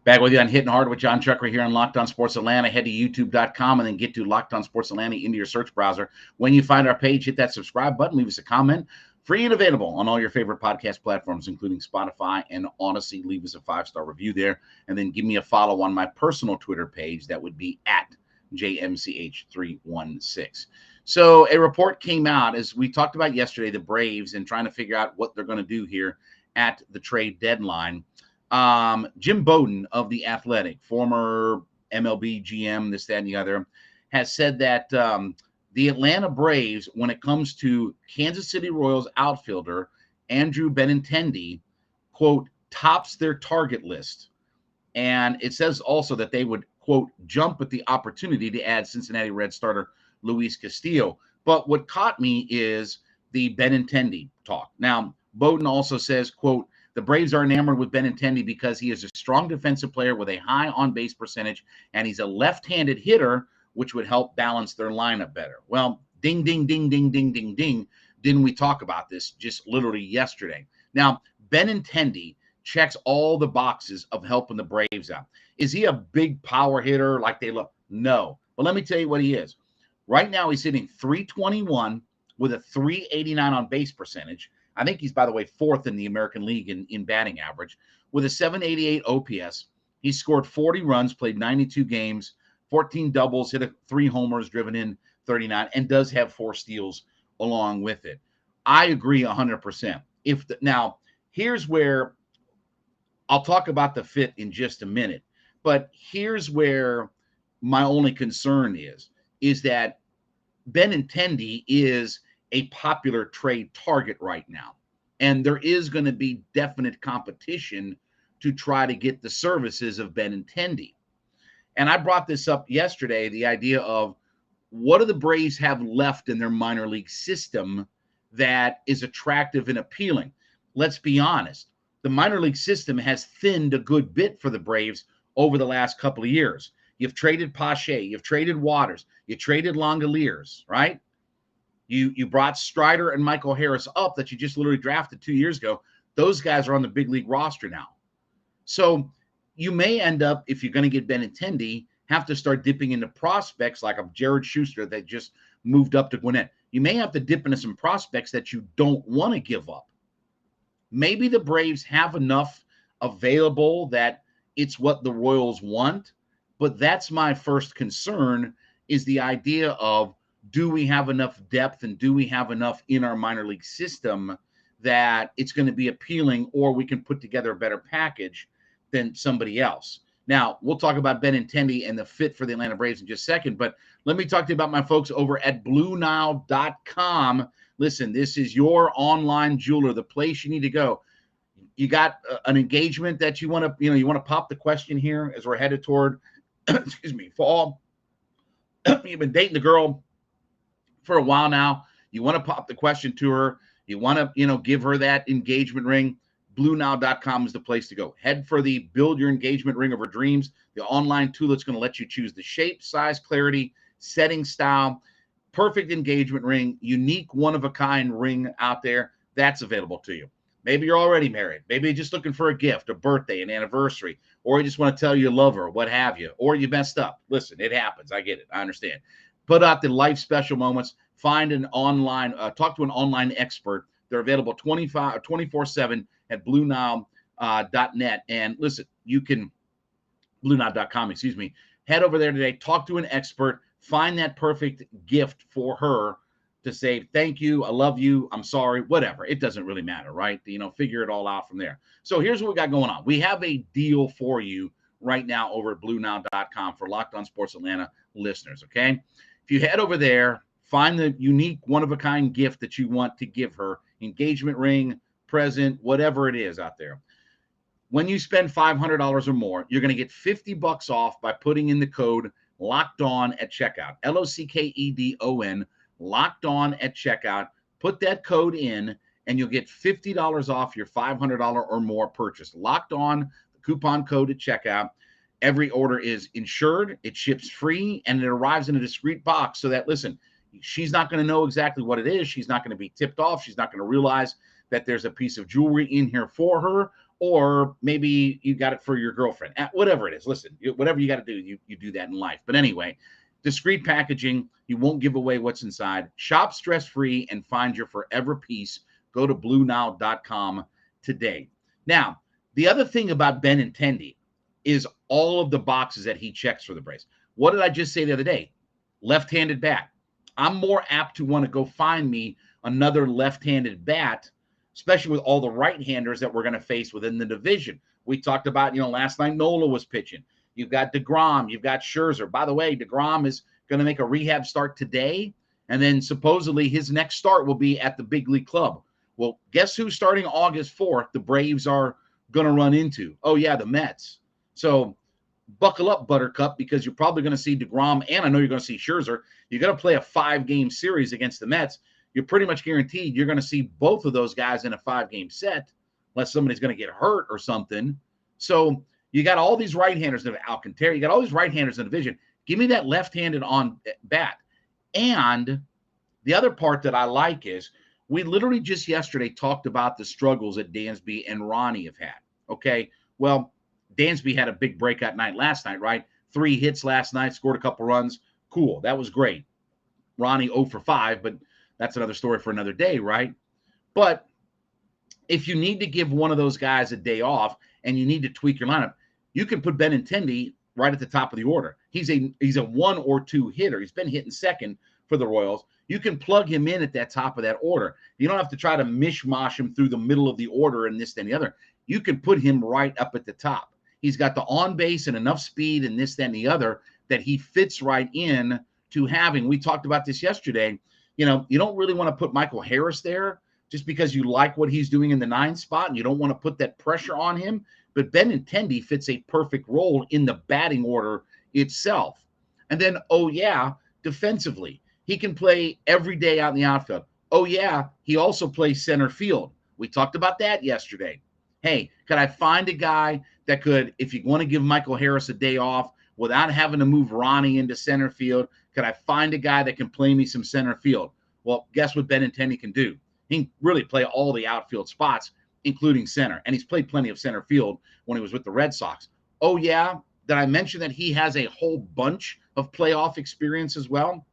Back with you on Hitting Hard with Jon Chuckery here on Locked On Sports Atlanta. Head to youtube.com and then get to Locked On Sports Atlanta into your search browser. When you find our page, hit that subscribe button, leave us a comment. Free and available on all your favorite podcast platforms, including Spotify and Odyssey. Leave us a 5-star review there. And then give me a follow on my personal Twitter page. That would be at JMCH316. So a report came out, as we talked about yesterday, the Braves, and trying to figure out what they're going to do here at the trade deadline. Jim Bowden of The Athletic, former MLB GM, this, that, and the other, has said that the Atlanta Braves, when it comes to Kansas City Royals outfielder Andrew Benintendi, quote, tops their target list. And it says also that they would, quote, jump at the opportunity to add Cincinnati Reds starter Luis Castillo. But what caught me is the Benintendi talk. Now, Bowden also says, quote, the Braves are enamored with Benintendi because he is a strong defensive player with a high on-base percentage, and he's a left-handed hitter, which would help balance their lineup better. Well, ding, ding, ding, ding, ding, ding, ding. Didn't we talk about this just literally yesterday? Now, Benintendi checks all the boxes of helping the Braves out. Is he a big power hitter like they look? No. But let me tell you what he is. Right now, he's hitting .321 with a .389 on-base percentage. I think he's, by the way, fourth in the American League in batting average. With a .788 OPS, he scored 40 runs, played 92 games, 14 doubles, hit 3 homers, driven in 39, and does have 4 steals along with it. I agree 100%. Now, here's where I'll talk about the fit in just a minute, but here's where my only concern is that Benintendi is a popular trade target right now. And there is going to be definite competition to try to get the services of Benintendi. And I brought this up yesterday, the idea of what do the Braves have left in their minor league system that is attractive and appealing? Let's be honest. The minor league system has thinned a good bit for the Braves over the last couple of years. You've traded Pache, you've traded Waters, you traded Langoliers, right? You brought Strider and Michael Harris up that you just literally drafted 2 years ago. Those guys are on the big league roster now. So you may end up, if you're going to get Benintendi, have to start dipping into prospects like a Jared Schuster that just moved up to Gwinnett. You may have to dip into some prospects that you don't want to give up. Maybe the Braves have enough available that it's what the Royals want, but that's my first concern, is the idea of, do we have enough depth and do we have enough in our minor league system that it's going to be appealing, or we can put together a better package than somebody else? Now, we'll talk about Benintendi and the fit for the Atlanta Braves in just a second, but let me talk to you about my folks over at BlueNile.com. Listen, this is your online jeweler, the place you need to go. You got an engagement that you want to, you want to pop the question here as we're headed toward, excuse me, fall. You've been dating the girl for a while now. You want to pop the question to her. You want to, give her that engagement ring. BlueNile.com is the place to go. Head for the Build Your Engagement Ring of Her Dreams, the online tool that's going to let you choose the shape, size, clarity, setting, style, perfect engagement ring, unique one-of-a-kind ring out there. That's available to you. Maybe you're already married. Maybe you're just looking for a gift, a birthday, an anniversary, or you just want to tell you love her, what have you, or you messed up. Listen, it happens. I get it. I understand. Put out the life special moments. Find an online, talk to an online expert. They're available 24/7 at BlueNile.net. And listen, you can, BlueNile.com, excuse me. Head over there today. Talk to an expert. Find that perfect gift for her to say, thank you, I love you, I'm sorry, whatever. It doesn't really matter, right? Figure it all out from there. So here's what we got going on. We have a deal for you right now over at BlueNile.com for Locked On Sports Atlanta listeners, okay? If you head over there, find the unique one-of-a-kind gift that you want to give her, engagement ring, present, whatever it is out there. When you spend $500 or more, you're going to get $50 off by putting in the code Locked On at checkout. LOCKEDON, Locked On at checkout. Put that code in, and you'll get $50 off your $500 or more purchase. Locked On, the coupon code at checkout. Every order is insured, it ships free, and it arrives in a discreet box so that, listen, she's not going to know exactly what it is. She's not going to be tipped off. She's not going to realize that there's a piece of jewelry in here for her. or maybe you got it for your girlfriend. Whatever it is, listen, whatever you got to do, you do that in life. But anyway, discreet packaging. You won't give away what's inside. Shop stress-free and find your forever peace. Go to BlueNile.com today. Now, the other thing about Benintendi is all of the boxes that he checks for the Braves. What did I just say the other day? Left-handed bat. I'm more apt to want to go find me another left-handed bat, especially with all the right-handers that we're going to face within the division. We talked about, last night Nola was pitching. You've got DeGrom. You've got Scherzer. By the way, DeGrom is going to make a rehab start today, and then supposedly his next start will be at the big league club. Well, guess who's starting August 4th? The Braves are going to run into. Oh, yeah, the Mets. So buckle up, Buttercup, because you're probably going to see DeGrom, and I know you're going to see Scherzer. You're going to play a 5-game series against the Mets. You're pretty much guaranteed you're going to see both of those guys in a 5-game set, unless somebody's going to get hurt or something. So you got all these right-handers in Alcantara. You got all these right-handers in the division. Give me that left-handed on bat. And the other part that I like is we literally just yesterday talked about the struggles that Dansby and Ronnie have had. Okay, well, Dansby had a big breakout night last night, right? 3 hits last night, scored a couple runs. Cool, that was great. Ronnie 0 for 5, but that's another story for another day, right? But if you need to give one of those guys a day off and you need to tweak your lineup, you can put Benintendi right at the top of the order. He's a 1 or 2 hitter. He's been hitting second for the Royals. You can plug him in at that top of that order. You don't have to try to mishmash him through the middle of the order and this, then the other. You can put him right up at the top. He's got the on base and enough speed and this, then the other that he fits right in to having. We talked about this yesterday. You don't really want to put Michael Harris there just because you like what he's doing in the 9 spot and you don't want to put that pressure on him. But Benintendi fits a perfect role in the batting order itself. And then, defensively, he can play every day out in the outfield. He also plays center field. We talked about that yesterday. Hey, could I find a guy that could, if you want to give Michael Harris a day off without having to move Ronnie into center field, could I find a guy that can play me some center field? Well, guess what Benintendi can do? He can really play all the outfield spots, including center. And he's played plenty of center field when he was with the Red Sox. Did I mention that he has a whole bunch of playoff experience as well?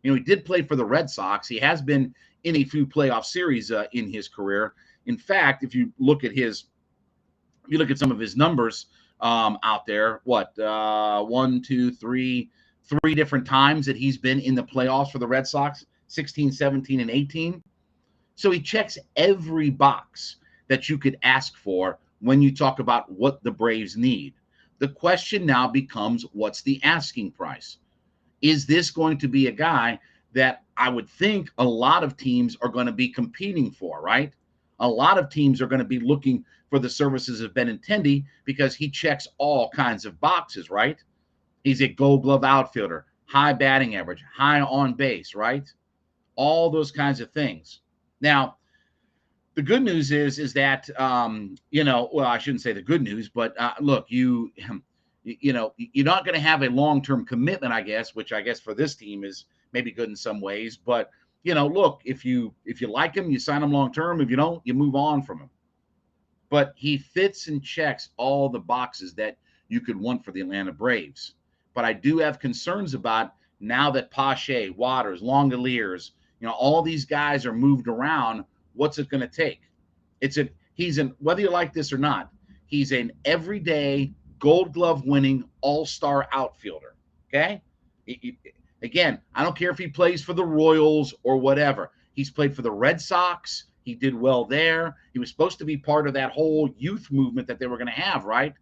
He did play for the Red Sox. He has been in a few playoff series in his career. In fact, if you look at some of his numbers out there, 1, 2, 3 different times that he's been in the playoffs for the Red Sox, 16, 17, and 18. So he checks every box that you could ask for when you talk about what the Braves need. The question now becomes, what's the asking price? Is this going to be a guy that I would think a lot of teams are going to be competing for, right? A lot of teams are going to be looking for the services of Benintendi because he checks all kinds of boxes, right? He's a Gold Glove outfielder, high batting average, high on base, right? All those kinds of things. Now, the good news is that, I shouldn't say the good news, but look, you're not going to have a long-term commitment, I guess, which I guess for this team is maybe good in some ways. But, look, if you like him, you sign him long-term. If you don't, you move on from him. But he fits and checks all the boxes that you could want for the Atlanta Braves. But I do have concerns about now that Pache, Waters, Longoliers, all these guys are moved around. What's it going to take? Whether you like this or not, he's an everyday Gold Glove winning all-star outfielder. Okay. Again, I don't care if he plays for the Royals or whatever. He's played for the Red Sox. He did well there. He was supposed to be part of that whole youth movement that they were going to have, right?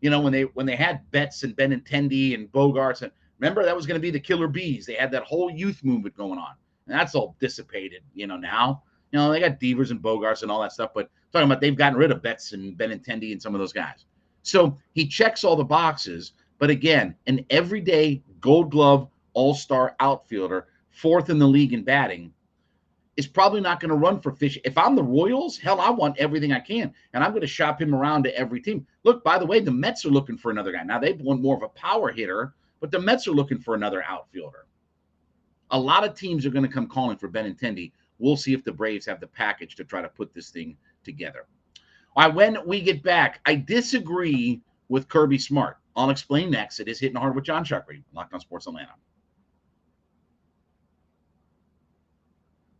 When they had Betts and Benintendi and Bogarts, and remember that was going to be the Killer Bees. They had that whole youth movement going on, and that's all dissipated. Now. They got Devers and Bogarts and all that stuff, but talking about they've gotten rid of Betts and Benintendi and some of those guys. So he checks all the boxes, but again, an everyday Gold Glove all-star outfielder, 4th in the league in batting, is probably not going to run for fish. If I'm the Royals, hell, I want everything I can, and I'm going to shop him around to every team. Look, by the way, the Mets are looking for another guy. Now, they've won more of a power hitter, but the Mets are looking for another outfielder. A lot of teams are going to come calling for Benintendi. We'll see if the Braves have the package to try to put this thing together. When we get back, I disagree with Kirby Smart. I'll explain next. It is Hitting Hard with Jon Chuckery, Locked On Sports Atlanta.